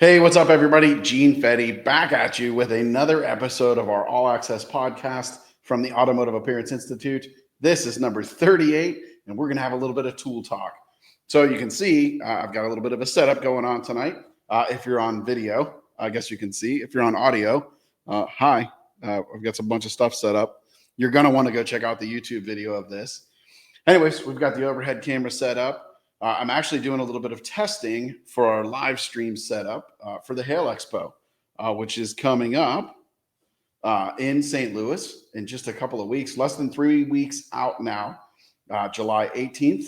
Hey, what's up, everybody? Gene Fetty back at you with another episode of our All Access podcast from the Automotive Appearance Institute. This is number 38, and we're going to have a little bit of tool talk. So you can see I've got a little bit of a setup going on tonight. If you're on video, I guess you can see. If you're on audio, hi. I've got a bunch of stuff set up. You're going to want to go check out the YouTube video of this. Anyways, we've got the overhead camera set up. I'm actually doing a little bit of testing for our live stream setup for the Hail Expo, which is coming up in St. Louis in just a couple of weeks, less than 3 weeks out now. July 18th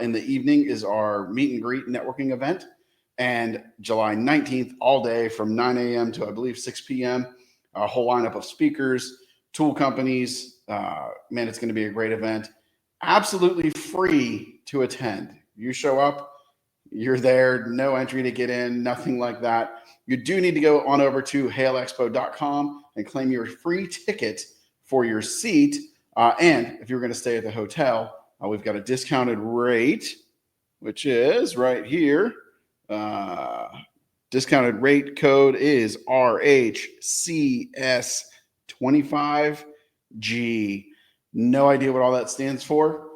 in the evening is our meet and greet networking event. And July 19th, all day from 9 a.m. to, I believe, 6 p.m., a whole lineup of speakers, tool companies. Man, it's going to be a great event. Absolutely free to attend. You show up, you're there, no entry to get in, nothing like that. You do need to go on over to hailexpo.com and claim your free ticket for your seat. And if you're going to stay at the hotel, we've got a discounted rate, which is right here. Discounted rate code is RHCS25G. No idea what all that stands for,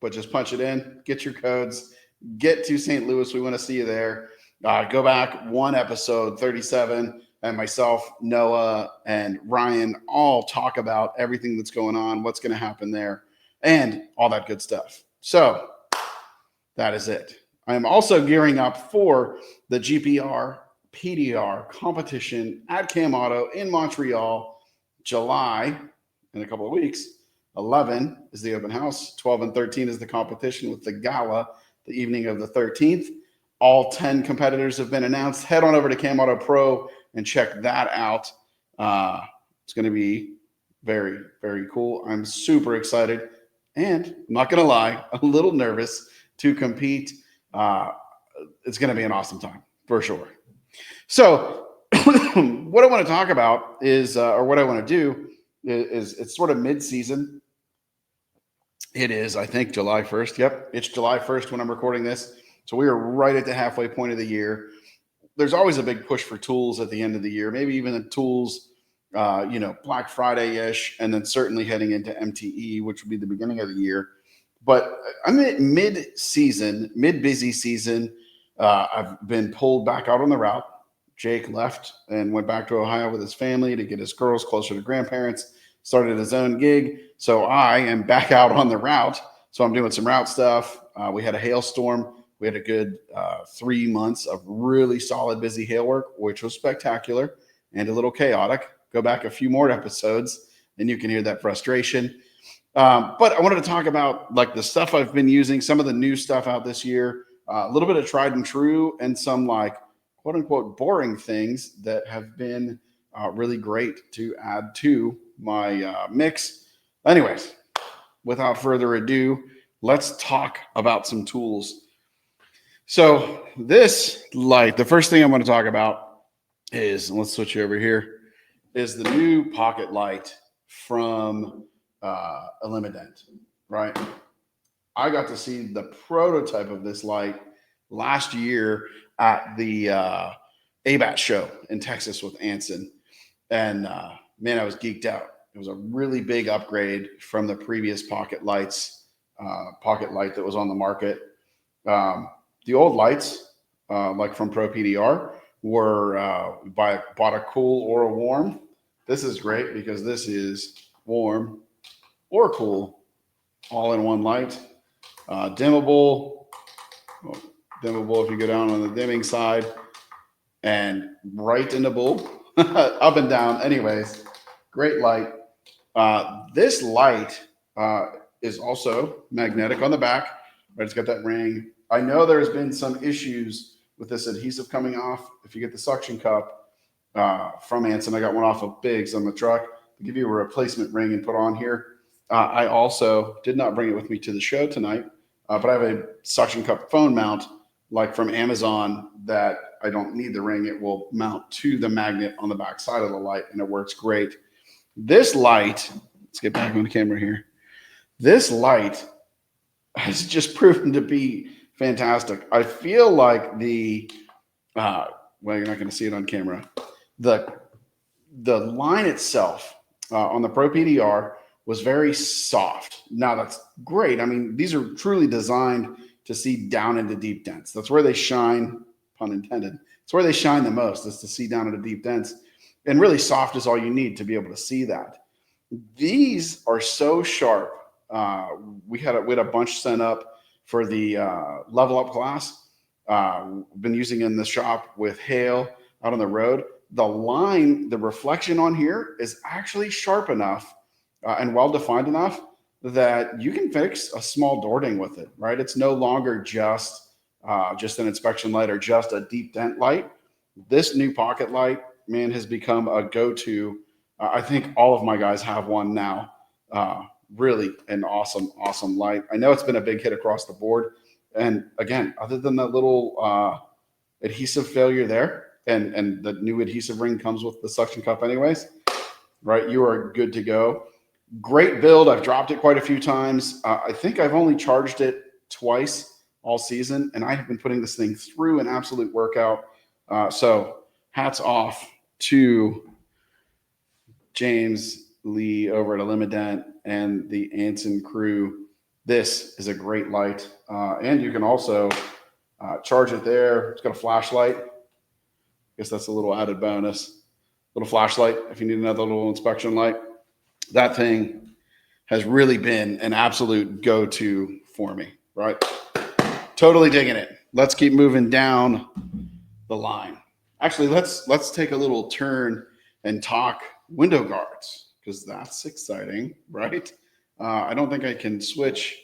but just punch it in, get your codes, get to St. Louis. We want to see you there. Go back one episode, 37, and myself, Noah, and Ryan all talk about everything that's going on, what's going to happen there, and all that good stuff. So that is it. I am also gearing up for the GPR PDR competition at CamAuto in Montreal, July, in a couple of weeks. 11 is the open house. 12 and 13 is the competition with the gala the evening of the 13th. All 10 competitors have been announced. Head on over to CamAuto Pro and check that out. It's going to be very, very cool. I'm super excited. And I'm not going to lie, a little nervous to compete. It's going to be an awesome time for sure. So what I want to talk about is, or what I want to do is it's sort of mid-season. It is, I think, July 1st. Yep, it's July 1st when I'm recording this. So we are right at the halfway point of the year. There's always a big push for tools at the end of the year, maybe even the tools, Black Friday-ish, and then certainly heading into MTE, which would be the beginning of the year. But I'm at mid-season, mid-busy season. I've been pulled back out on the route. Jake left and went back to Ohio with his family to get his girls closer to grandparents, started his own gig. So I am back out on the route. So I'm doing some route stuff. We had a hailstorm. We had a good 3 months of really solid, busy hail work, which was spectacular and a little chaotic. Go back a few more episodes and you can hear that frustration. But I wanted to talk about like the stuff I've been using, some of the new stuff out this year, a little bit of tried and true, and some like quote unquote boring things that have been really great to add to my mix. Anyways, without further ado, let's talk about some tools. So this light, the first thing I'm going to talk about is, let's switch over here, is the new pocket light from Elimident, right? I got to see the prototype of this light last year at the ABAT show in Texas with Anson. And man, I was geeked out. It was a really big upgrade from the previous pocket light that was on the market. The old lights, like from Pro PDR, were bought a cool or a warm. This is great because this is warm or cool all in one light. Dimmable if you go down on the dimming side, and bright dimmable up and down. Anyways, great light. This light is also magnetic on the back, but it's got that ring. I know there's been some issues with this adhesive coming off. If you get the suction cup from Anson, I got one off of Biggs on the truck. They give you a replacement ring and put on here. I also did not bring it with me to the show tonight, but I have a suction cup phone mount like from Amazon that I don't need the ring. It will mount to the magnet on the back side of the light, and it works great. This light, let's get back on the camera here. This light has just proven to be fantastic. I feel like the well, you're not going to see it on camera. The line itself on the Pro PDR was very soft. Now that's great. I mean, these are truly designed to see down into deep dents. That's where they shine, pun intended. It's where they shine the most, is to see down into deep dents. And really soft is all you need to be able to see that. These are so sharp. We had a bunch sent up for the level up class. Been using in the shop with Hail out on the road. The line, the reflection on here is actually sharp enough and well-defined enough that you can fix a small door ding with it, right? It's no longer just an inspection light or just a deep dent light. This new pocket light, man, has become a go-to. I think all of my guys have one now. Really an awesome light. I know it's been a big hit across the board. And again, other than that little adhesive failure there, and the new adhesive ring comes with the suction cup anyways, right? You are good to go. Great build. I've dropped it quite a few times. I think I've only charged it twice all season, and I have been putting this thing through an absolute workout. So hats off to James Lee over at Elimident and the Anson crew. This is a great light. And you can also charge it there. It's got a flashlight. I guess that's a little added bonus. Little flashlight if you need another little inspection light. That thing has really been an absolute go-to for me, right? Totally digging it. Let's keep moving down the line. Actually, let's take a little turn and talk window guards, because that's exciting, right? I don't think I can switch.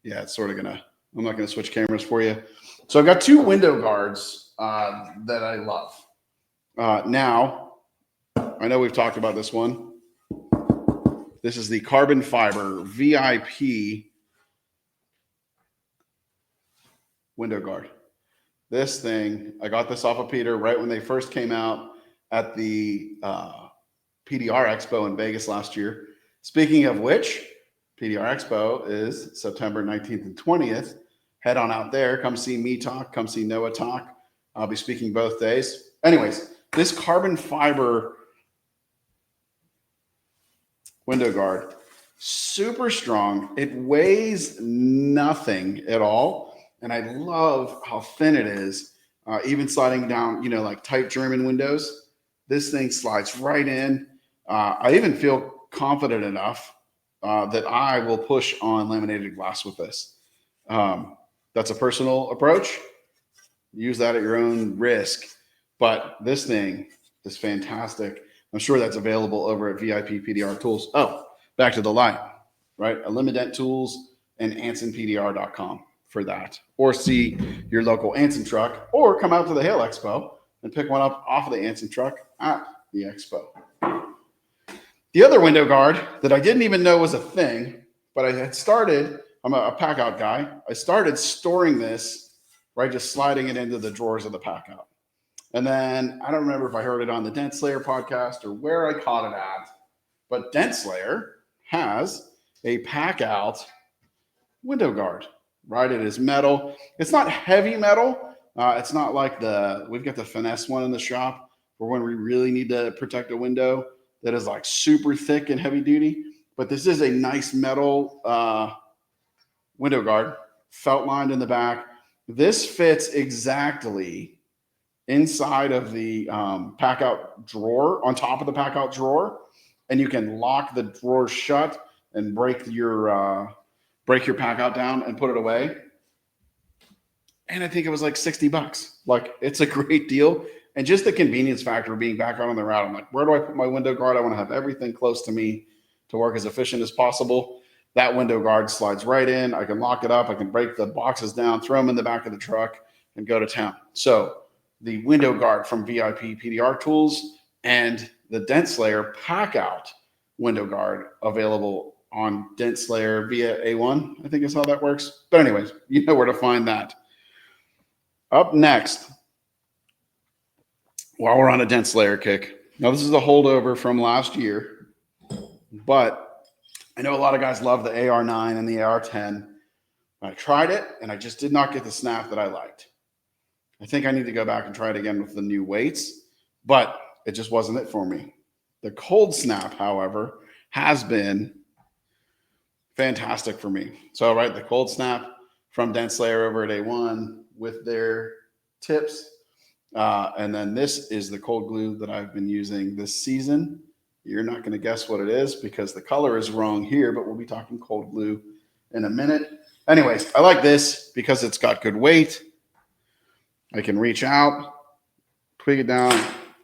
Yeah, it's sort of I'm not gonna switch cameras for you. So I've got two window guards that I love. Now, I know we've talked about this one. This is the carbon fiber VIP window guard. This thing, I got this off of Peter right when they first came out at the PDR Expo in Vegas last year. Speaking of which, PDR Expo is September 19th and 20th. Head on out there. Come see me talk. Come see Noah talk. I'll be speaking both days. Anyways, this carbon fiber window guard, super strong. It weighs nothing at all. And I love how thin it is. Even sliding down, like tight German windows, this thing slides right in. I even feel confident enough that I will push on laminated glass with this. That's a personal approach. Use that at your own risk. But this thing is fantastic. I'm sure that's available over at VIP PDR Tools. Oh, back to the line, right? Elimident Tools and AnsonPDR.com for that. Or see your local Anson truck, or come out to the Hail Expo and pick one up off of the Anson truck at the Expo. The other window guard that I didn't even know was a thing, but I had started, I'm a pack out guy. I started storing this, right? Just sliding it into the drawers of the pack out. And then I don't remember if I heard it on the Dent Slayer podcast or where I caught it at, but Dent Slayer has a pack out window guard, right? It is metal. It's not heavy metal. It's not like we've got the finesse one in the shop for when we really need to protect a window that is like super thick and heavy duty. But this is a nice metal window guard, felt lined in the back. This fits exactly inside of the pack out drawer, on top of the pack out drawer, and you can lock the drawer shut and break your pack out down and put it away. And I think it was like $60. Like, it's a great deal. And just the convenience factor of being back out on the route. I'm like, where do I put my window guard? I want to have everything close to me to work as efficient as possible. That window guard slides right in. I can lock it up. I can break the boxes down, throw them in the back of the truck, and go to town. So the window guard from VIP PDR Tools and the Dent Slayer pack out window guard available on Dent Slayer via A1, I think is how that works. But anyways, you know where to find that. Up next, while we're on a Dent Slayer kick, now this is a holdover from last year, but I know a lot of guys love the AR9 and the AR10. I tried it and I just did not get the snap that I liked. I think I need to go back and try it again with the new weights, but it just wasn't it for me. The cold snap, however, has been fantastic for me. So, right, the cold snap from Dense Layer over at A1 with their tips. And then this is the cold glue that I've been using this season. You're not going to guess what it is because the color is wrong here, but we'll be talking cold glue in a minute. Anyways, I like this because it's got good weight. I can reach out, twig it down,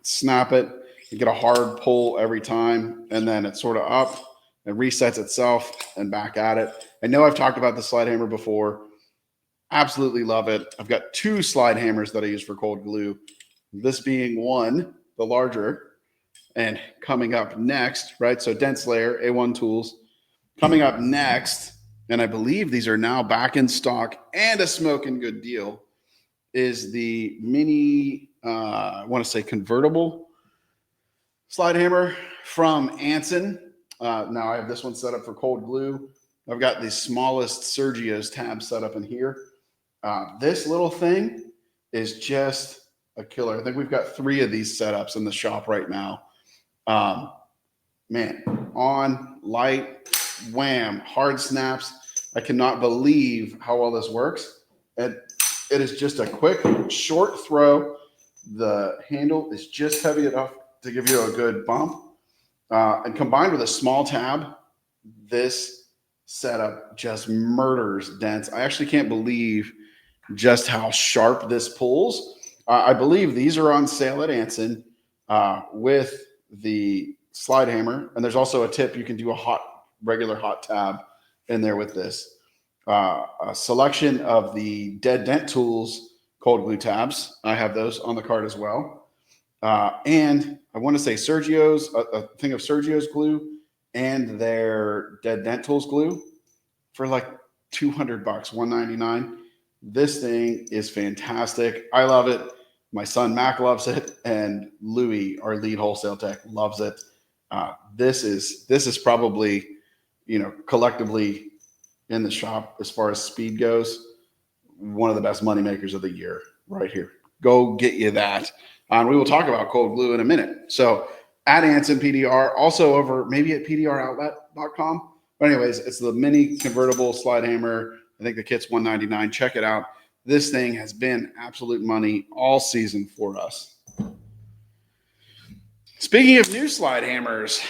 snap it, and get a hard pull every time, and then it's sort of up and resets itself and back at it. I know I've talked about the slide hammer before. Absolutely love it. I've got 2 slide hammers that I use for cold glue. This being one, the larger, and coming up next, right? So Dense Layer, A1 tools. Coming up next, and I believe these are now back in stock and a smoking good deal, is the mini, I want to say convertible slide hammer from Anson. Now I have this one set up for cold glue. I've got the smallest Sergio's tab set up in here. This little thing is just a killer. I think we've got 3 of these setups in the shop right now. Man, on, light, wham, hard snaps. I cannot believe how well this works. And it is just a quick, short throw. The handle is just heavy enough to give you a good bump. And combined with a small tab, this setup just murders dents. I actually can't believe just how sharp this pulls. I believe these are on sale at Anson with the slide hammer. And there's also a tip. You can do a regular hot tab in there with this. A selection of the Dead Dent Tools cold glue tabs. I have those on the cart as well. And I want to say Sergio's, a thing of Sergio's glue and their Dead Dent Tools glue for like $200, $199. This thing is fantastic. I love it. My son Mac loves it, and Louis, our lead wholesale tech, loves it. This is probably, collectively in the shop as far as speed goes, one of the best money makers of the year right here. Go get you that. And we will talk about cold glue in a minute. So at Anson PDR, also over maybe at pdroutlet.com. But anyways, it's the mini convertible slide hammer. I think the kit's $199. Check it out. This thing has been absolute money all season for us. Speaking of new slide hammers,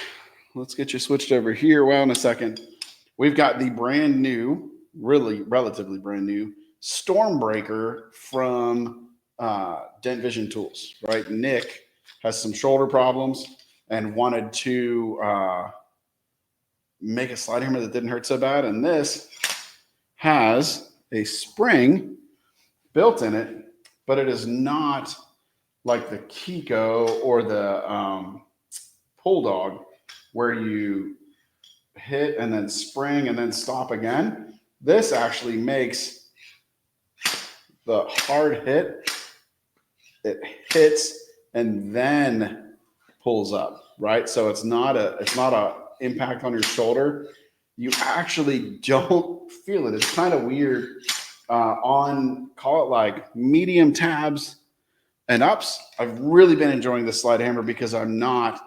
let's get you switched over here. Well, in a second, we've got the brand new, really relatively brand new Stormbreaker from Dent Vision Tools, right? Nick has some shoulder problems and wanted to make a slide hammer that didn't hurt so bad. And this has a spring built in it, but it is not like the Kiko or the Bulldog where you hit and then spring and then stop again. This actually makes the hard hit, it hits and then pulls up, right? So it's not a impact on your shoulder. You actually don't feel it. It's kind of weird on, call it like medium tabs and ups. I've really been enjoying this slide hammer because I'm not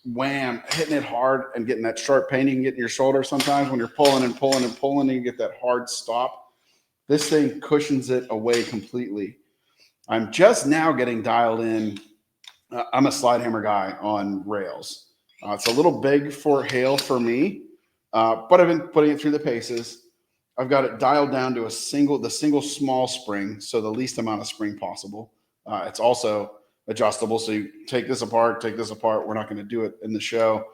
hitting it hard and getting that sharp pain you can get in your shoulder sometimes when you're pulling and pulling and pulling and you get that hard stop. This thing cushions it away completely. I'm just now getting dialed in. I'm a slide hammer guy on rails. It's a little big for Hail for me, but I've been putting it through the paces. I've got it dialed down to the single small spring, so the least amount of spring possible. It's also adjustable, so you take this apart. We're not going to do it in the show.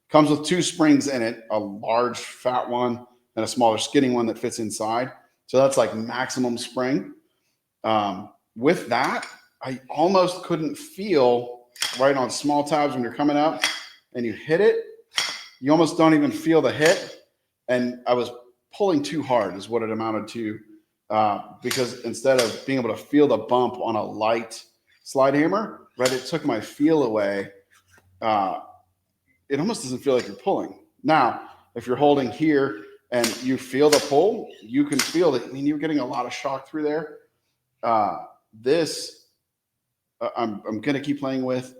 Comes with 2 springs in it, a large fat one and a smaller skinny one that fits inside. So that's like maximum spring. With that, I almost couldn't feel right on small tabs when you're coming up and you hit it. You almost don't even feel the hit. And I was pulling too hard is what it amounted to, because instead of being able to feel the bump on a light slide hammer, right, it took my feel away. It almost doesn't feel like you're pulling. Now, if you're holding here and you feel the pull, you can feel it. I mean, you're getting a lot of shock through there. This I'm going to keep playing with.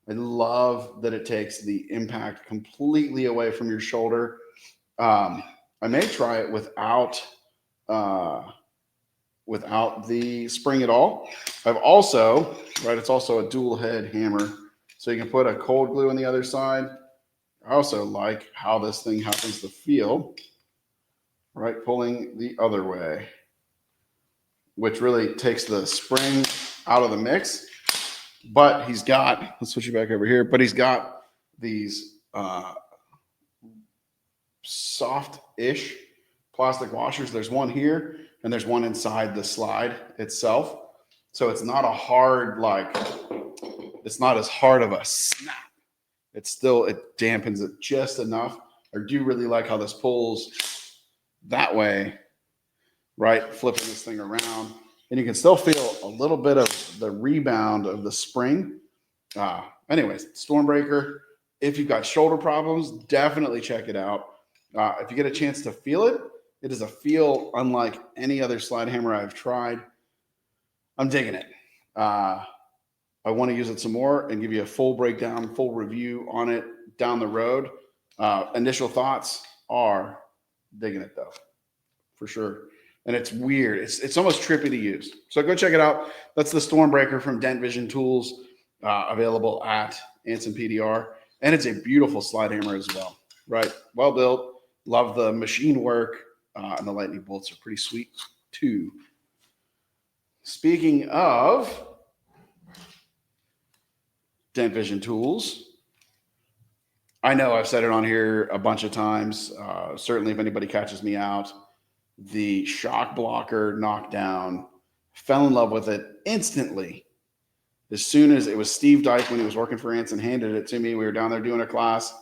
I love that it takes the impact completely away from your shoulder. I may try it without the spring at all. I've also, right, it's also a dual head hammer. So you can put a cold glue on the other side. I also like how this thing happens to feel, right, pulling the other way, which really takes the spring out of the mix. But he's got, let's switch it back over here, but he's got these soft-ish plastic washers. There's one here, and there's one inside the slide itself. So it's not a hard, like, it's not as hard of a snap. It's still, it dampens it just enough. I do really like how this pulls that way, right? Flipping this thing around. And you can still feel a little bit of the rebound of the spring. Anyways, Stormbreaker, if you've got shoulder problems, definitely check it out. If you get a chance to feel it, it is a feel unlike any other slide hammer I've tried. I'm digging it. I want to use it some more and give you a full breakdown, full review on it down the road. Initial thoughts are digging it though, for sure. And it's weird. It's almost trippy to use. So go check it out. That's the Stormbreaker from Dent Vision Tools, available at Anson PDR. And it's a beautiful slide hammer as well, right? Well built. Love the machine work, and the lightning bolts are pretty sweet too. Speaking of Dent Vision Tools, I know I've said it on here a bunch of times. Certainly if anybody catches me out, the shock blocker knockdown, fell in love with it instantly. As soon as it was Steve Dyke, when he was working for Anson, handed it to me. We were down there doing a class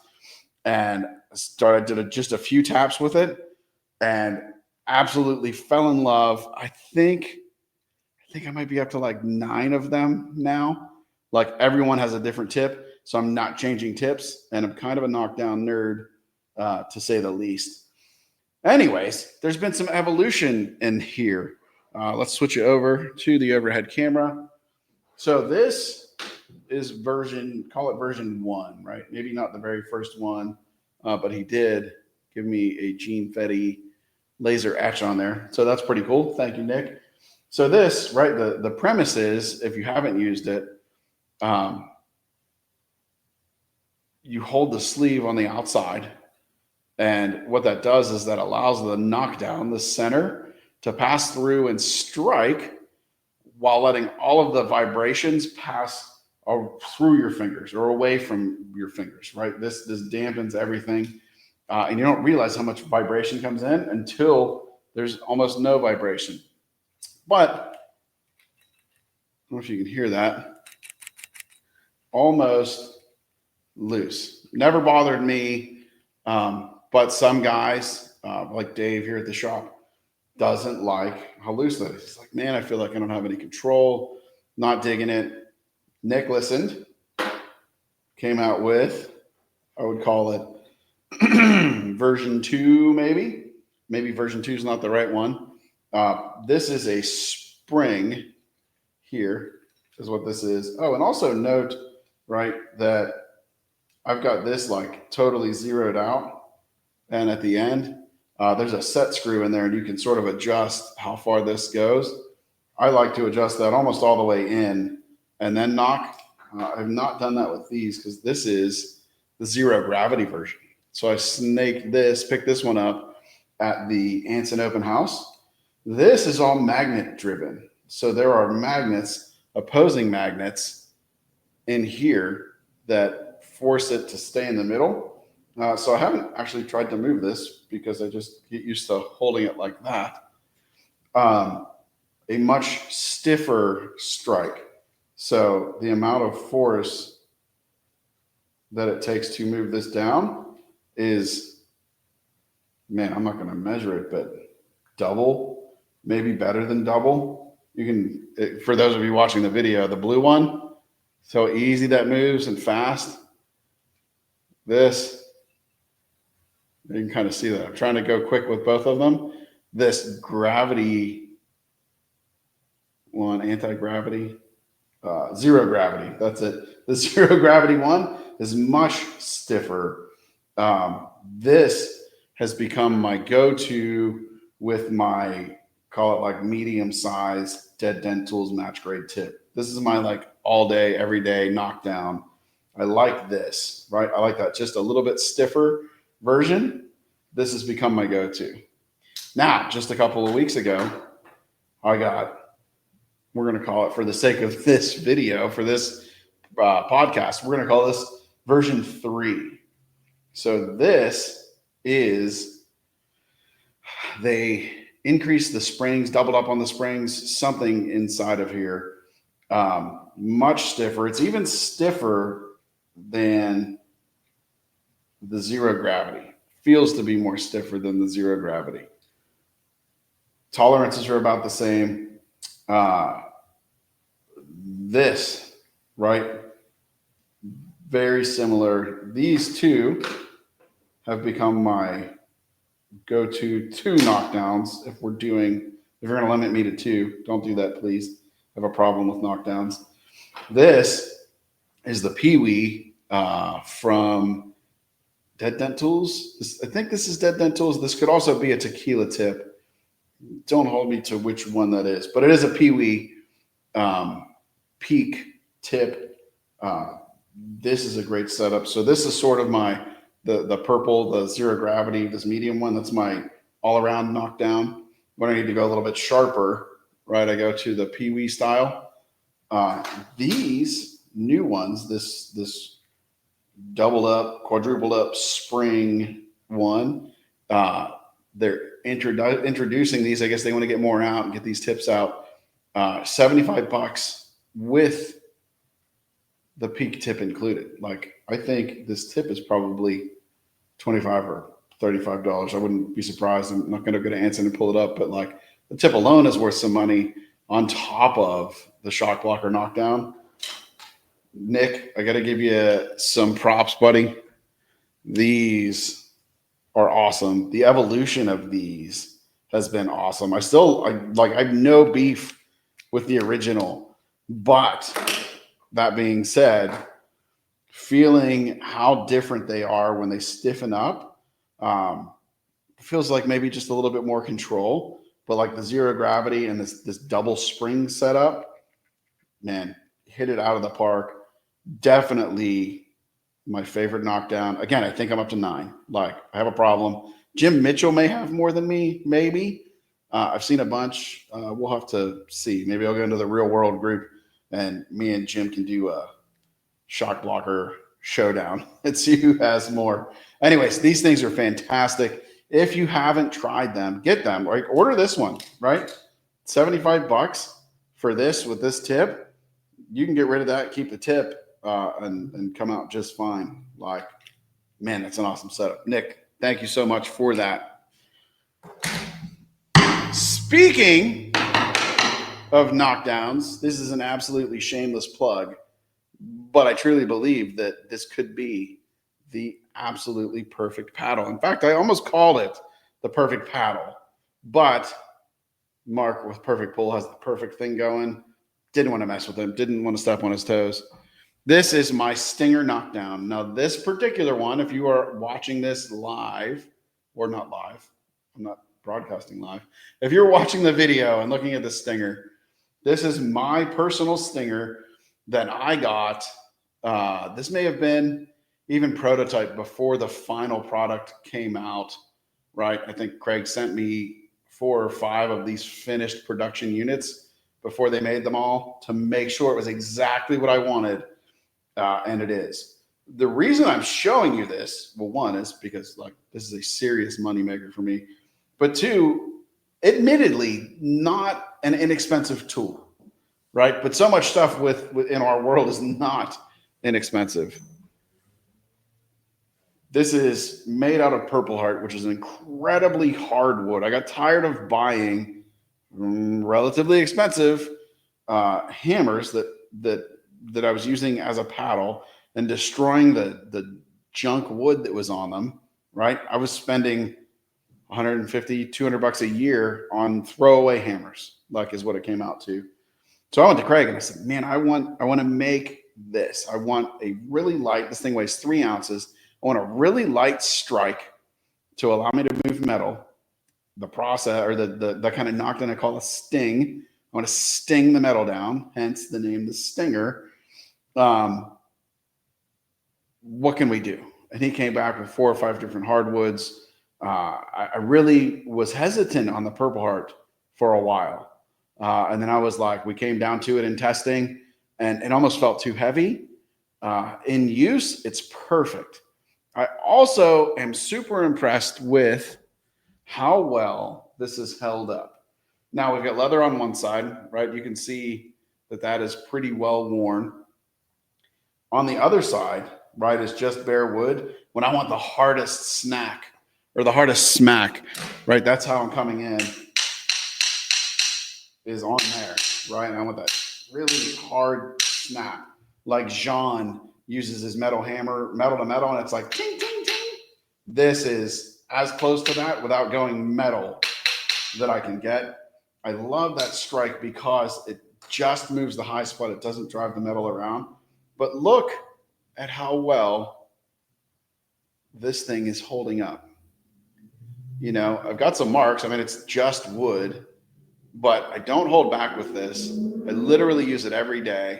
and did just a few taps with it and absolutely fell in love. I think I might be up to like 9 of them now. Like everyone has a different tip. So I'm not changing tips, and I'm kind of a knockdown nerd, to say the least. Anyways, there's been some evolution in here. Let's switch it over to the overhead camera. So this is call it version 1, right? Maybe not the very first one, but he did give me a Gene Fetty laser etch on there. So that's pretty cool. Thank you, Nick. So this, right, the premise is, if you haven't used it, you hold the sleeve on the outside, and what that does is that allows the knockdown, the center, to pass through and strike while letting all of the vibrations pass through your fingers or away from your fingers, right? This dampens everything, and you don't realize how much vibration comes in until there's almost no vibration. But I don't know if you can hear that. Almost loose. Never bothered me, but some guys, like Dave here at the shop, doesn't like how loose that is. He's like, man, I feel like I don't have any control. Not digging it. Nick listened, came out with, I would call it version 2, maybe. Maybe version 2 is not the right one. This is a spring here, is what this is. Oh, and also note, right, that I've got this like totally zeroed out. And at the end, there's a set screw in there, and you can sort of adjust how far this goes. I like to adjust that almost all the way in and then knock. I've not done that with these because this is the zero gravity version. So I picked this one up at the Anson Open House. This is all magnet driven. So there are magnets, opposing magnets in here that force it to stay in the middle. So I haven't actually tried to move this because I just get used to holding it like that. A much stiffer strike. So the amount of force that it takes to move this down is, man, I'm not going to measure it, but double, maybe better than double. You can, for those of you watching the video, the blue one, so easy that moves and fast. This, you can kind of see that. I'm trying to go quick with both of them. This gravity one, anti-gravity, zero gravity. That's it. The zero gravity one is much stiffer. This has become my go-to with my, call it like medium size Dead Dent Tools match grade tip. This is my like all day, every day knockdown. I like this, right? I like that just a little bit stiffer version. This has become my go-to. Now, just a couple of weeks ago, I got, we're going to call it, for the sake of this video, for this podcast, we're going to call this version 3. So this is, they increased the springs, doubled up on the springs, something inside of here. Much stiffer. It's even stiffer than the zero gravity. Feels to be more stiffer than the zero gravity. Tolerances are about the same. This, right? Very similar. These two have become my go-to 2 knockdowns. If you're going to limit me to 2, don't do that, please. I have a problem with knockdowns. This is the Pee-wee from Dead Dent Tools. I think this is Dead Dent Tools. This could also be a tequila tip. Don't hold me to which one that is, but it is a Pee-wee peak tip. This is a great setup. So this is sort of my, the purple, the zero gravity, this medium one. That's my all-around knockdown. When I need to go a little bit sharper, right, I go to the Pee-wee style. These new ones, this doubled up, quadrupled up spring one, they're introducing these. I guess they want to get more out and get these tips out. $75 with the peak tip included. Like, I think this tip is probably $25 or $35. I wouldn't be surprised. I'm not going to go to Anson and pull it up, but like the tip alone is worth some money on top of the shock blocker knockdown. Nick, I got to give you some props, buddy. These are awesome. The evolution of these has been awesome. I have no beef with the original, but that being said, feeling how different they are when they stiffen up, feels like maybe just a little bit more control. But like the zero gravity and this double spring setup, man, hit it out of the park. Definitely my favorite knockdown. Again, I think I'm up to 9. Like, I have a problem. Jim Mitchell may have more than me, maybe. I've seen a bunch. We'll have to see. Maybe I'll go into the real world group and me and Jim can do a shock blocker showdown and see who has more. Anyways, these things are fantastic. If you haven't tried them, get them. Like, order this one, right? $75 for this with this tip. You can get rid of that, keep the tip, and come out just fine. Like, man, that's an awesome setup. Nick, thank you so much for that. Speaking of knockdowns, this is an absolutely shameless plug, but I truly believe that this could be the absolutely perfect paddle. In fact, I almost called it the perfect paddle, but Mark with Perfect Pull has the perfect thing going. Didn't want to mess with him. Didn't want to step on his toes. This is my Stinger knockdown. Now, this particular one, if you are watching this live, or not live, I'm not broadcasting live. If you're watching the video and looking at the Stinger, this is my personal Stinger that I got. This may have been even prototype before the final product came out, right? I think Craig sent me 4 or 5 of these finished production units before they made them all to make sure it was exactly what I wanted. And it is. The reason I'm showing you this, well, one is because like this is a serious moneymaker for me, but 2, admittedly, not an inexpensive tool, right? But so much stuff in our world is not inexpensive. This is made out of Purple Heart, which is an incredibly hard wood. I got tired of buying relatively expensive hammers that I was using as a paddle and destroying the junk wood that was on them, right? I was spending $150, $200 a year on throwaway hammers, like is what it came out to. So I went to Craig and I said, man, I want to make this. I want a really light, this thing weighs 3 ounces. I want a really light strike to allow me to move metal. The process, or the kind of knockdown I call a sting. I want to sting the metal down, hence the name, the stinger. What can we do? And he came back with 4 or 5 different hardwoods. I really was hesitant on the Purple Heart for a while. And then I was like, we came down to it in testing, and it almost felt too heavy. In use, it's perfect. I also am super impressed with how well this is held up. Now we've got leather on one side, right? You can see that is pretty well worn. On the other side, right, is just bare wood. When I want the hardest snack or the hardest smack, right, that's how I'm coming in, is on there, right? And I want that really hard snap, like Jean uses his metal hammer, metal to metal, and it's like ting, ting, ting. This is as close to that without going metal that I can get. I love that strike because it just moves the high spot. It doesn't drive the metal around. But look at how well this thing is holding up. You know, I've got some marks. I mean, it's just wood, but I don't hold back with this. I literally use it every day.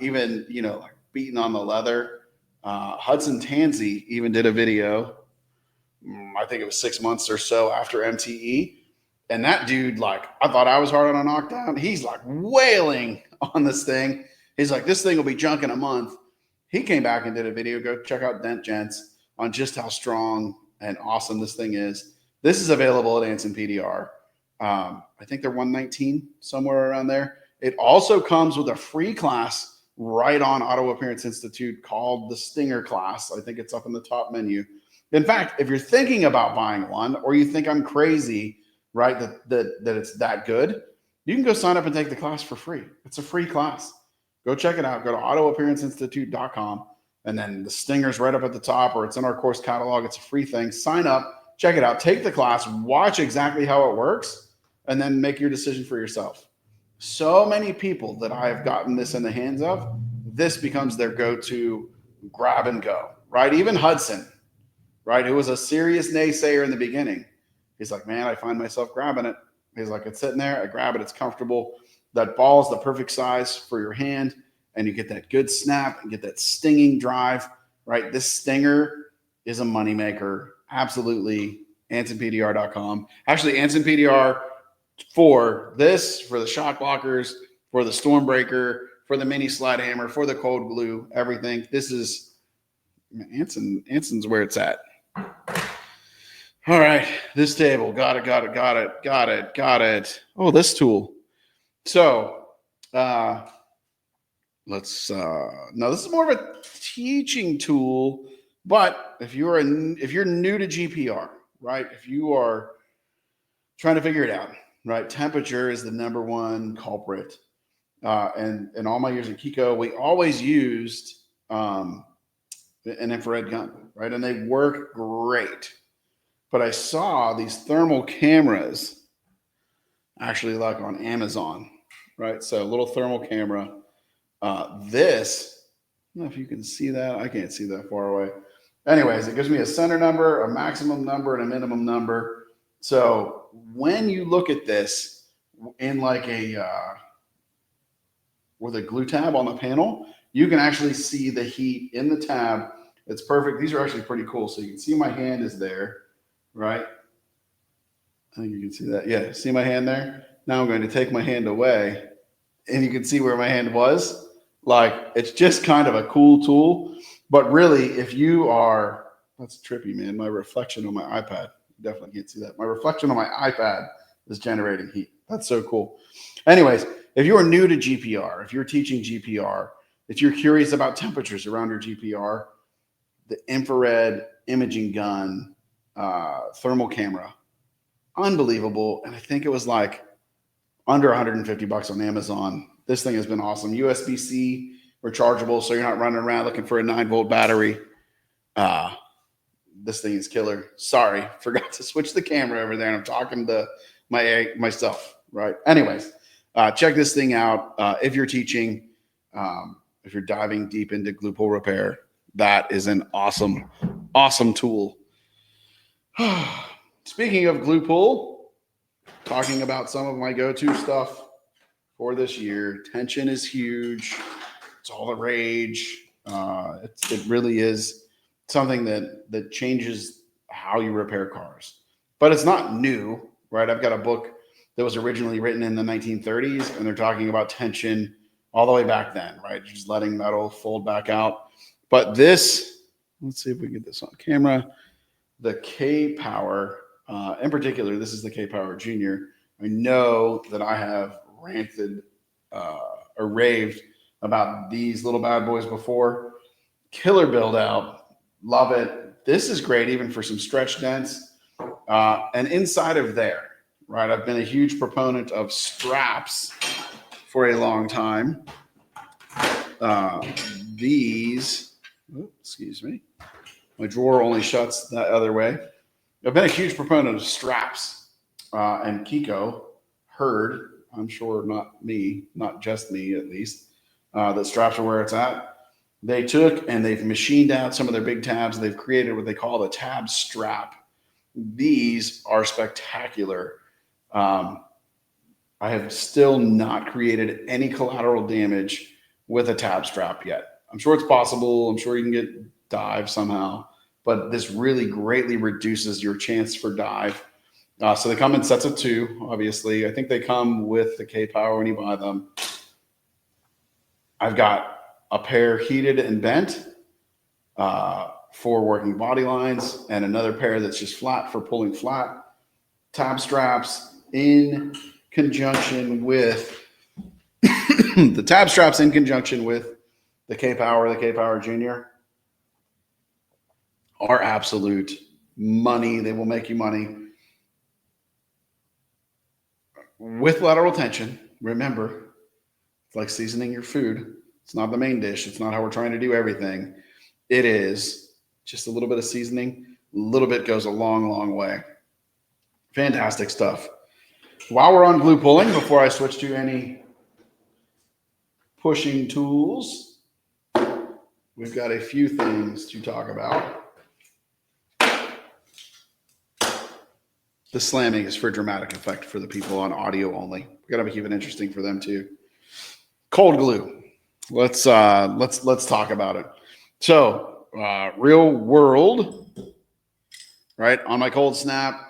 Even, you know, like beating on the leather. Hudson Tansey even did a video. I think it was 6 months or so after MTE. And that dude, like, I thought I was hard on a knockdown. He's like wailing on this thing. He's like, this thing will be junk in a month. He came back and did a video. Go check out Dent Gents on just how strong and awesome this thing is. This is available at Anson PDR. I think they're 119, somewhere around there. It also comes with a free class right on Auto Appearance Institute called the Stinger class. I think it's up in the top menu. In fact, if you're thinking about buying one, or you think I'm crazy, right, that it's that good, you can go sign up and take the class for free. It's a free class. Go check it out. Go to autoappearanceinstitute.com, and then the Stinger's right up at the top, or it's in our course catalog. It's a free thing. Sign up, check it out, take the class, watch exactly how it works, and then make your decision for yourself. So many people that I have gotten this in the hands of, this becomes their go-to grab and go, right? Even Hudson, right, who was a serious naysayer in the beginning. He's like, man, I find myself grabbing it. He's like, it's sitting there, I grab it, it's comfortable. That ball is the perfect size for your hand, and you get that good snap and get that stinging drive, right? This Stinger is a moneymaker. Absolutely. AnsonPDR.com. Actually, Anson PDR for this, for the shock blockers, for the Stormbreaker, for the mini slide hammer, for the cold glue, everything. This is Anson's where it's at. All right, this table. Got it. Oh, this tool. So let's now this is more of a teaching tool, but if you're new to GPR, right? If you are trying to figure it out, right? Temperature is the number one culprit. And in all my years at Kiko, we always used an infrared gun, right? And they work great. But I saw these thermal cameras actually like on Amazon, right? So a little thermal camera. This, I don't know if you can see that. I can't see that far away. Anyways, it gives me a center number, a maximum number, and a minimum number. So when you look at this in like with a glue tab on the panel, you can actually see the heat in the tab. It's perfect. These are actually pretty cool. So you can see my hand is there, right? I think you can see that. Yeah, see my hand there? Now I'm going to take my hand away, and you can see where my hand was. Like, it's just kind of a cool tool. But really, if you are, that's trippy, man. My reflection on my iPad, you definitely can't see that. My reflection on my iPad is generating heat. That's so cool. Anyways, if you are new to GPR, if you're teaching GPR, if you're curious about temperatures around your GPR, the infrared imaging gun, thermal camera, unbelievable. And I think it was like under $150 on Amazon. This thing has been awesome. USB-C rechargeable, so you're not running around looking for a 9-volt battery. This thing is killer. Sorry, forgot to switch the camera over there, and I'm talking to myself, right? Anyways, check this thing out. If you're teaching, if you're diving deep into glue pull repair, that is an awesome, awesome tool. Speaking of glue pull, talking about some of my go-to stuff for this year. Tension is huge. It's all the rage. It really is something that changes how you repair cars. But it's not new, right? I've got a book that was originally written in the 1930s, and they're talking about tension all the way back then, right? Just letting metal fold back out. But this, let's see if we can get this on camera. The K-Power, in particular, this is the K-Power Junior. I know that I have ranted or raved about these little bad boys before. Killer build out. Love it. This is great even for some stretch dents. And inside of there, right, I've been a huge proponent of straps for a long time. Excuse me. My drawer only shuts that other way. I've been a huge proponent of straps. And Kiko heard, I'm sure not me, not just me at least, that straps are where it's at. They took and they've machined out some of their big tabs. They've created what they call the tab strap. These are spectacular. I have still not created any collateral damage with a tab strap yet. I'm sure it's possible. I'm sure you can get dive somehow, but this really greatly reduces your chance for dive. So they come in sets of 2, obviously. I think they come with the K-Power when you buy them. I've got a pair heated and bent for working body lines, and another pair that's just flat for pulling flat. Tab straps in conjunction with the tab straps in conjunction with the K-Power Junior are absolute money. They will make you money. With lateral tension, remember, it's like seasoning your food. It's not the main dish. It's not how we're trying to do everything. It is just a little bit of seasoning. A little bit goes a long, long way. Fantastic stuff. While we're on glue pulling, before I switch to any pushing tools, we've got a few things to talk about. The slamming is for dramatic effect for the people on audio only. We got to keep it interesting for them too. Cold glue. Let's talk about it. So, real world, right? On my cold snap,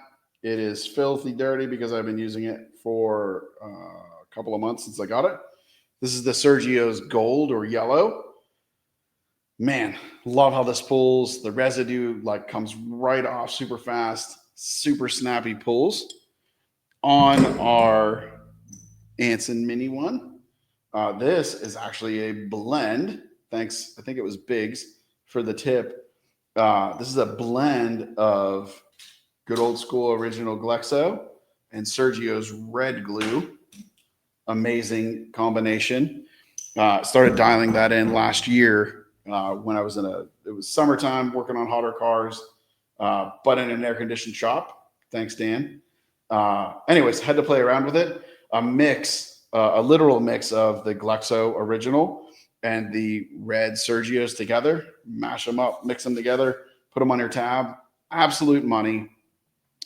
it is filthy dirty because I've been using it for a couple of months since I got it. This is the Sergio's Gold or Yellow. Man, love how this pulls. The residue like comes right off super fast, super snappy pulls. On our Anson Mini one, this is actually a blend. Thanks, I think it was Biggs for the tip. This is a blend of good old school original Glexo and Sergio's red glue. Amazing combination. Started dialing that in last year when I was it was summertime working on hotter cars, but in an air conditioned shop. Thanks, Dan. Anyways, had to play around with it. A literal mix of the Glexo original and the red Sergio's together. Mash them up, mix them together, put them on your tab. Absolute money.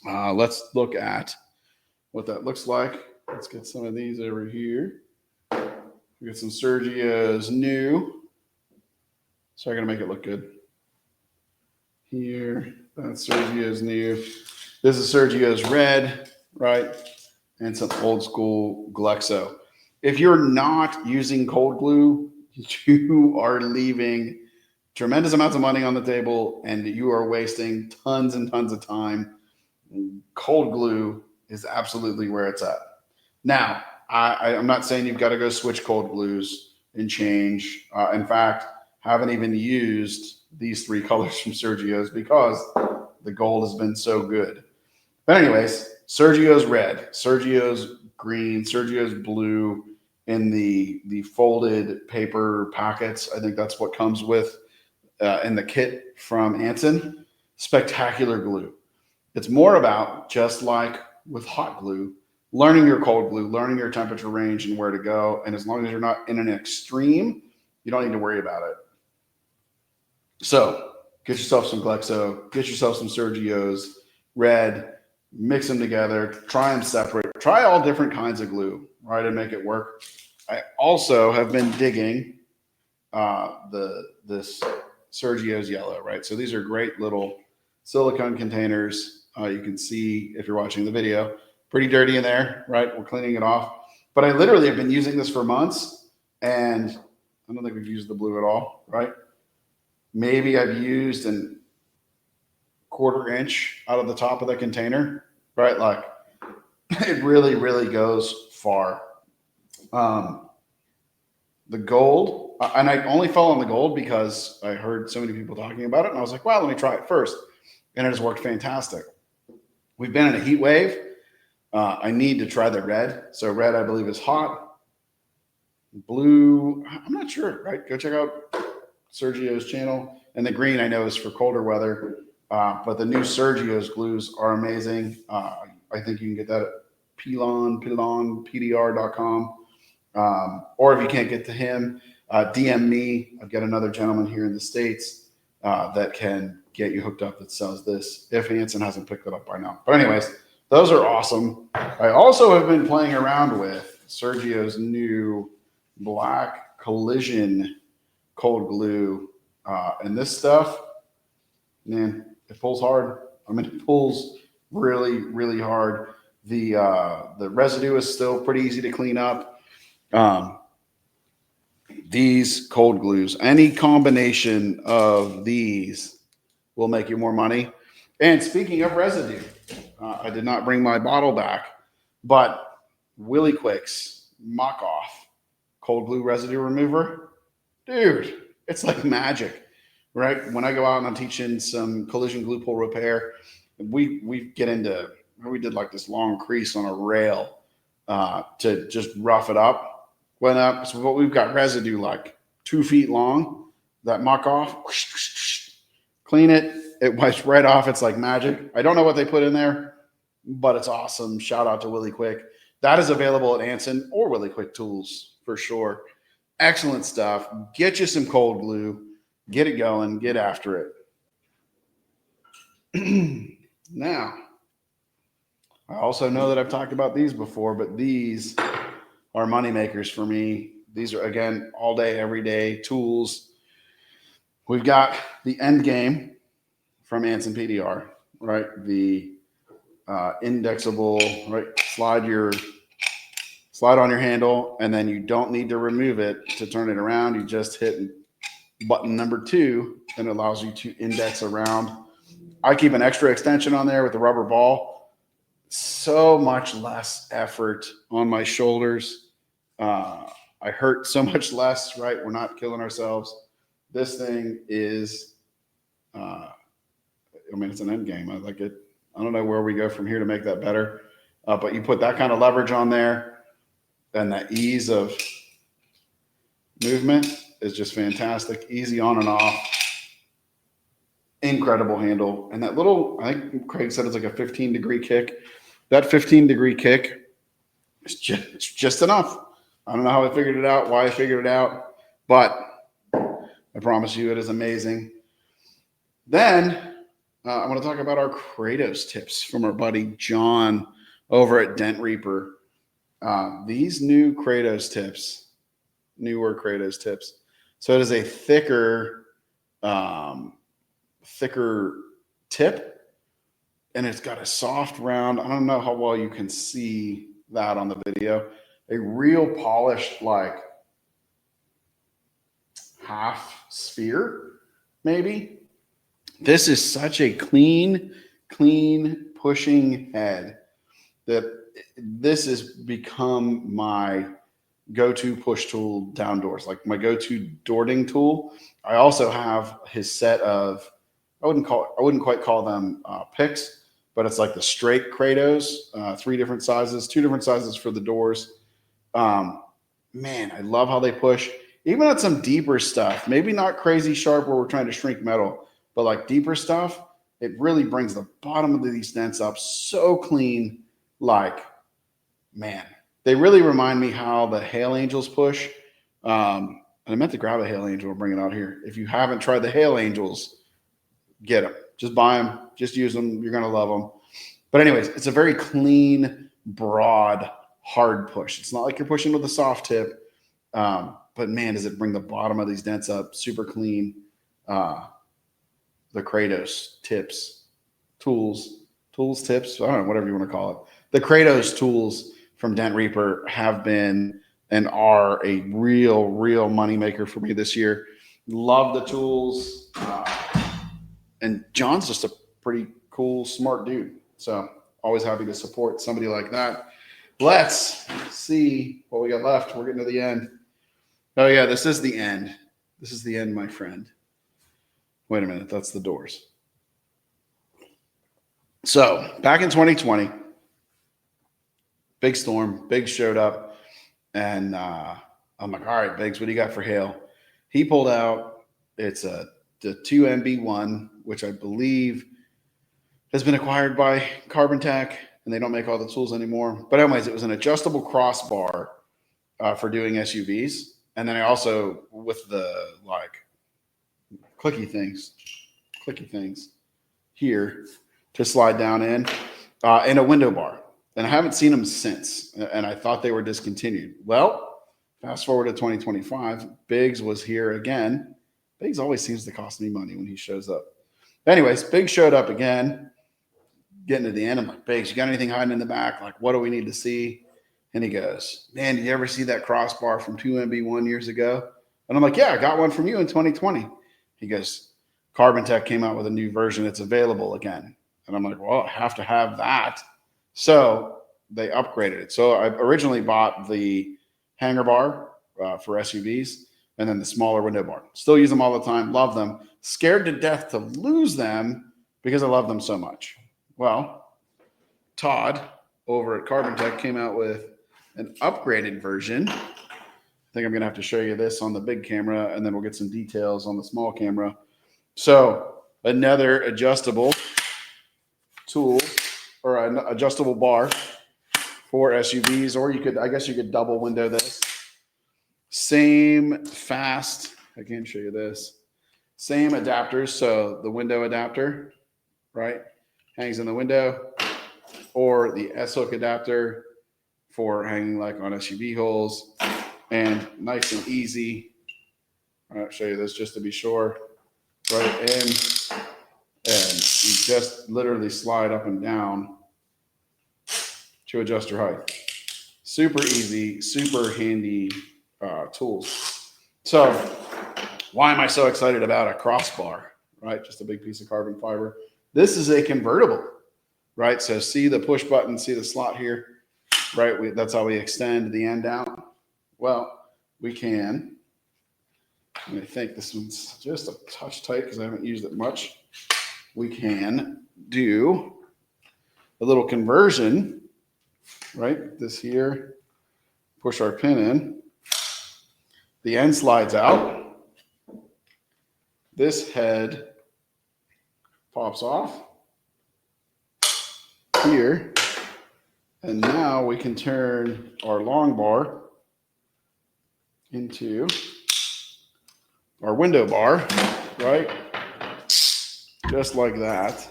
Let's look at what that looks like. Let's get some of these over here. We got some Sergio's new. So I'm going to make it look good. Here, that's Sergio's new. This is Sergio's red, right? And some old school Glexo. If you're not using cold glue, you are leaving tremendous amounts of money on the table and you are wasting tons and tons of time. Cold glue is absolutely where it's at. Now, I'm not saying you've got to go switch cold glues and change. In fact, haven't even used these 3 colors from Sergio's because the gold has been so good. But anyways, Sergio's red, Sergio's green, Sergio's blue in the folded paper packets. I think that's what comes with in the kit from Anson. Spectacular glue. It's more about, just like with hot glue, learning your cold glue, learning your temperature range and where to go. And as long as you're not in an extreme, you don't need to worry about it. So get yourself some Glexo, get yourself some Sergio's, red, mix them together, try them separate, try all different kinds of glue, right, and make it work. I also have been digging this Sergio's yellow, right? So these are great little silicone containers. You can see if you're watching the video, pretty dirty in there, right? We're cleaning it off. But I literally have been using this for months, and I don't think we've used the blue at all, right? Maybe I've used a 1/4 inch out of the top of the container, right? Like it really, really goes far. The gold, and I only fell on the gold because I heard so many people talking about it, and I was like, well, let me try it first. And it has worked fantastic. We've been in a heat wave. I need to try the red. So red, I believe, is hot. Blue, I'm not sure, right? Go check out Sergio's channel. And the green, I know, is for colder weather. But the new Sergio's glues are amazing. I think you can get that at PDR.com. Or if you can't get to him, DM me. I've got another gentleman here in the States that can get you hooked up that sells this, if Hanson hasn't picked it up by now. But anyways, those are awesome. I also have been playing around with Sergio's new black collision cold glue. And this stuff, man, it pulls hard. I mean, it pulls really, really hard. The residue is still pretty easy to clean up. These cold glues, any combination of these will make you more money. And speaking of residue, I did not bring my bottle back, but Willie Quick's Mock Off cold glue residue remover, dude, it's like magic, right? When I go out and I'm teaching some collision glue pull repair, we get into, we did like this long crease on a rail to just rough it up. So we've got residue like 2 feet long. That Mock Off, clean it. It wipes right off. It's like magic. I don't know what they put in there, but it's awesome. Shout out to Willie Quick. That is available at Anson or Willie Quick Tools for sure. Excellent stuff. Get you some cold glue. Get it going. Get after it. Now, I also know that I've talked about these before, but these are money makers for me. These are, again, all day, every day tools. We've got the End Game from Anson PDR, right? The indexable, right? Slide on your handle, and then you don't need to remove it to turn it around. You just hit button number 2, and it allows you to index around. I keep an extra extension on there with the rubber ball. So much less effort on my shoulders. I hurt so much less, right? We're not killing ourselves. This thing is, I mean, it's an End Game. I like it. I don't know where we go from here to make that better. But you put that kind of leverage on there, and that ease of movement is just fantastic. Easy on and off. Incredible handle. And that little, I think Craig said it's like a 15-degree kick. That 15-degree kick is just enough. I don't know how I figured it out, why I figured it out, but I promise you it is amazing. Then I want to talk about our Kratos tips from our buddy John over at Dent Reaper. These new Kratos tips, newer Kratos tips. So it is a thicker tip, and it's got a soft round. I don't know how well you can see that on the video. A real polished, like half sphere, maybe. This is such a clean pushing head that this has become my go-to push tool down doors, like my go-to doorting tool. I also have his set of, I wouldn't quite call them picks, but it's like the straight Kratos, 3 different sizes, 2 different sizes for the doors. Man, I love how they push. Even on some deeper stuff, maybe not crazy sharp where we're trying to shrink metal, but like deeper stuff, it really brings the bottom of these dents up so clean. Like man, they really remind me how the Hail Angels push. And I meant to grab a Hail Angel and bring it out here. If you haven't tried the Hail Angels, get them. Just buy them. Just use them. You're going to love them. But anyways, it's a very clean, broad, hard push. It's not like you're pushing with a soft tip. But man, does it bring the bottom of these dents up super clean. The Kratos tips, tools, tips. I don't know, whatever you want to call it. The Kratos tools from Dent Reaper have been and are a real moneymaker for me this year. Love the tools. And John's just a pretty cool, smart dude. So always happy to support somebody like that. Let's see what we got left. We're getting to the end. Oh, yeah, this is the end. This is the end, my friend. Wait a minute. That's the doors. So back in 2020, big storm, Biggs showed up. And I'm like, all right, Biggs, what do you got for Hail? He pulled out, it's the 2MB1, which I believe has been acquired by Carbon Tech, and they don't make all the tools anymore. But anyways, it was an adjustable crossbar for doing SUVs. And then I also, with the like clicky things here to slide down in, and a window bar. And I haven't seen them since. And I thought they were discontinued. Well, fast forward to 2025, Biggs was here again. Biggs always seems to cost me money when he shows up. Anyways, Biggs showed up again, getting to the end. I'm like, Biggs, you got anything hiding in the back? Like, what do we need to see? And he goes, man, did you ever see that crossbar from 2MB1 years ago? And I'm like, yeah, I got one from you in 2020. He goes, Carbon Tech came out with a new version. It's available again. And I'm like, well, I have to have that. So they upgraded it. So I originally bought the hanger bar for SUVs and then the smaller window bar. Still use them all the time. Love them. Scared to death to lose them because I love them so much. Well, Todd over at Carbon Tech came out with an upgraded version. I think I'm going to have to show you this on the big camera, and then we'll get some details on the small camera. So another adjustable tool or an adjustable bar for SUVs, or you could, I guess you could double window this. Same fast, I can't show you this. Same adapters. So the window adapter, right, hangs in the window, or the S-hook adapter for hanging like on SUV holes, and nice and easy. I'll show you this just to be sure. Right in, and you just literally slide up and down to adjust your height. Super easy, super handy tools. So why am I so excited about a crossbar, right? Just a big piece of carbon fiber. This is a convertible, right? So see the push button, see the slot here, right? That's how we extend the end out. Well, we can, I think this one's just a touch tight because I haven't used it much. We can do a little conversion, right? This here, push our pin in. The end slides out. This head pops off here. And now we can turn our long bar into our window bar, right? Just like that.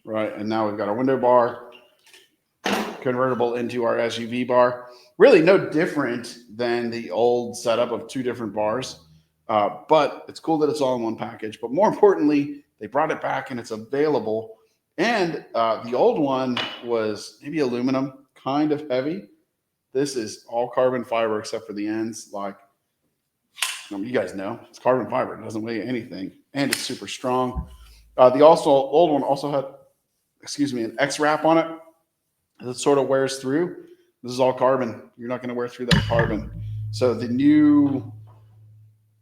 Right, and now we've got our window bar convertible into our SUV bar. Really no different than the old setup of two different bars, but it's cool that it's all in one package. But more importantly, they brought it back and it's available. And the old one was maybe aluminum, kind of heavy. This is all carbon fiber except for the ends. Like, you guys know, it's carbon fiber. It doesn't weigh anything, and it's super strong. The old one also had, an X-wrap on it that sort of wears through. This is all carbon. You're not going to wear through that carbon. So the new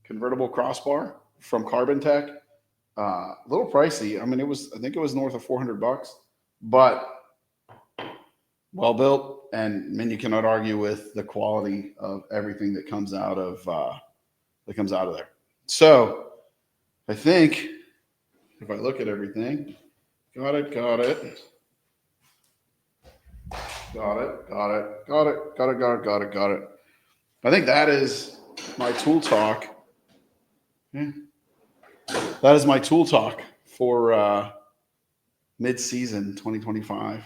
convertible crossbar from Carbon Tech, a little pricey. I mean, I think it was north of $400, but well built. And I mean, you cannot argue with the quality of everything that comes out of there. So I think if I look at everything, got it. Got it. Got it. Got it. Got it. Got it. Got it. Got it. I think that is my tool talk. Yeah. That is my tool talk for mid-season 2025.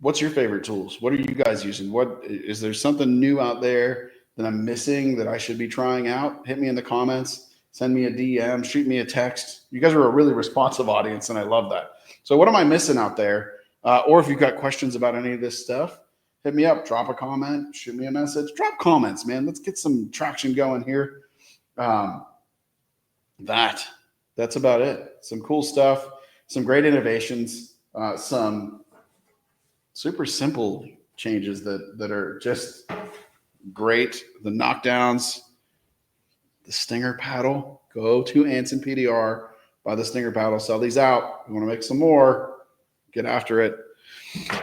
What's your favorite tools? What are you guys using? What is there something new out there that I'm missing that I should be trying out? Hit me in the comments, send me a DM, shoot me a text. You guys are a really responsive audience, and I love that. So what am I missing out there? Or if you've got questions about any of this stuff, hit me up, drop a comment, shoot me a message, drop comments, man. Let's get some traction going here. That's about it. Some cool stuff, some great innovations, some super simple changes that are just great. The knockdowns, the stinger paddle. Go to Anson PDR, buy the stinger paddle, sell these out. We want to make some more. Get after it.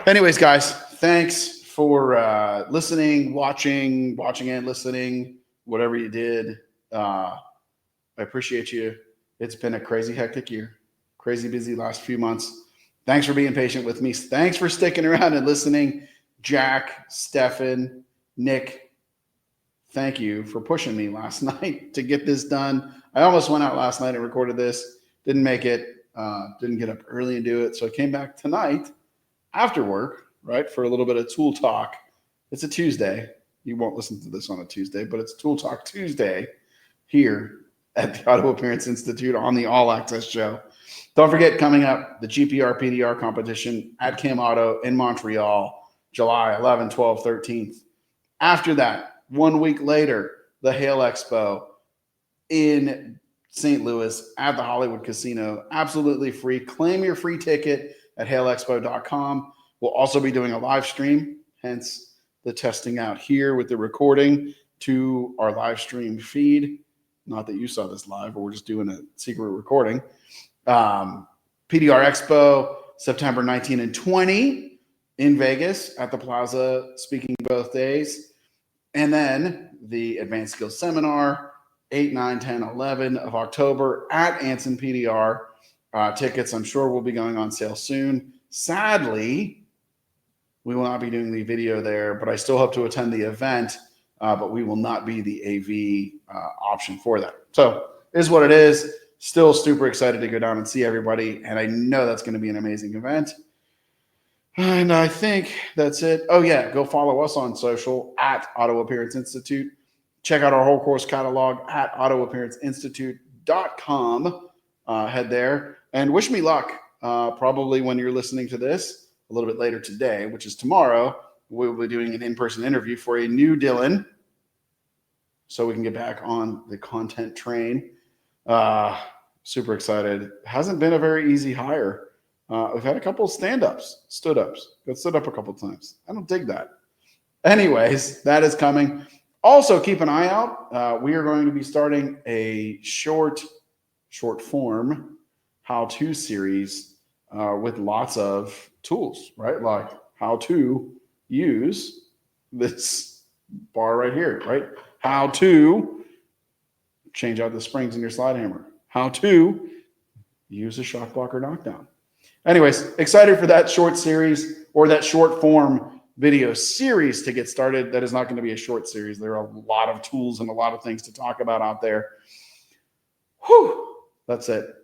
Anyways, guys, thanks for listening, watching and listening, whatever you did. I appreciate you. It's been a crazy, hectic year, crazy busy last few months. Thanks for being patient with me. Thanks for sticking around and listening. Jack, Stefan, Nick, thank you for pushing me last night to get this done. I almost went out last night and recorded this. Didn't make it. Didn't get up early and do it. So I came back tonight after work, right, for a little bit of tool talk. It's a Tuesday. You won't listen to this on a Tuesday, but it's Tool Talk Tuesday here at the Auto Appearance Institute on the All Access Show. Don't forget, coming up, the GPR PDR competition at CamAuto in Montreal, July 11, 12, 13th. After that, 1 week later, the Hail Expo in St. Louis at the Hollywood Casino. Absolutely free. Claim your free ticket at hailexpo.com. We'll also be doing a live stream, hence the testing out here with the recording to our live stream feed. Not that you saw this live, but we're just doing a secret recording. PDR Expo, September 19 and 20 in Vegas at the Plaza, speaking both days. And then the Advanced Skills Seminar, 8, 9, 10, 11 of October at Anson PDR. Tickets, I'm sure, will be going on sale soon. Sadly, we will not be doing the video there, but I still hope to attend the event, but we will not be the AV option for that. So it is what it is. Still super excited to go down and see everybody, and I know that's going to be an amazing event. And I think that's it. Oh, yeah, go follow us on social at Auto Appearance Institute. Check out our whole course catalog at autoappearanceinstitute.com. Head there and wish me luck. Probably when you're listening to this a little bit later today, which is tomorrow, we'll be doing an in-person interview for a new Dylan so we can get back on the content train. Super excited. Hasn't been a very easy hire. We've had a couple of stand-ups, stood-ups. Got stood up a couple of times. I don't dig that. Anyways, that is coming. Also, keep an eye out. We are going to be starting a short form how-to series with lots of tools, right? Like how to use this bar right here, right? How to change out the springs in your slide hammer. How to use a shock blocker knockdown. Anyways, excited for that short series or that short form video series to get started. That is not going to be a short series. There are a lot of tools and a lot of things to talk about out there. Whew, that's it.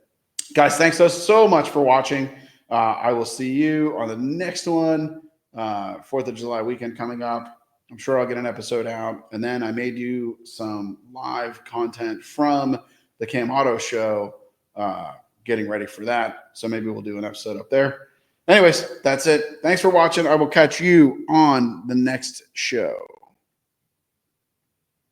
Guys, thanks so much for watching. I will see you on the next one. 4th of July weekend coming up. I'm sure I'll get an episode out. And then I may do some live content from the CamAuto show, getting ready for that. So maybe we'll do an episode up there. Anyways, that's it. Thanks for watching. I will catch you on the next show.